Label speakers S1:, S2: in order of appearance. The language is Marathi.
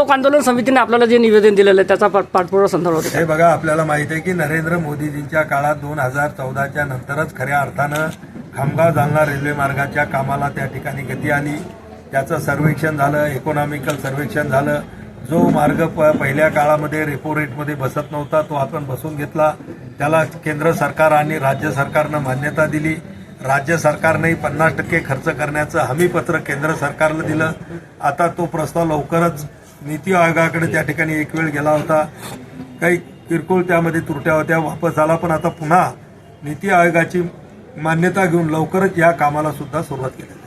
S1: लोक आंदोलन समितीने आपल्याला जे निवेदन दिलेलं आहे त्याचा पाठपुरावा संदर्भ होता.
S2: हे बघा, आपल्याला माहिती आहे की नरेंद्र मोदीजींच्या काळात 2014च्या नंतरच खऱ्या अर्थानं खामगाव जालना रेल्वे मार्गाच्या कामाला त्या ठिकाणी गती आली. त्याचं सर्वेक्षण झालं, इकॉनॉमिकल सर्वेक्षण झालं. जो मार्ग पहिल्या काळामध्ये रेपो रेटमध्ये बसत नव्हता तो आपण बसवून घेतला. त्याला केंद्र सरकार आणि राज्य सरकारनं मान्यता दिली. राज्य सरकारनेही 50% खर्च करण्याचं हमीपत्र केंद्र सरकारला दिलं. आता तो प्रस्ताव लवकरच नीती आयोगाकडे त्या ठिकाणी एक वेळ गेला होता. काही किरकोळ त्यामध्ये त्रुट्या होत्या, वापस झाला. पण आता पुन्हा नीती आयोगाची मान्यता घेऊन लवकरच या कामाला सुद्धा सुरुवात केली.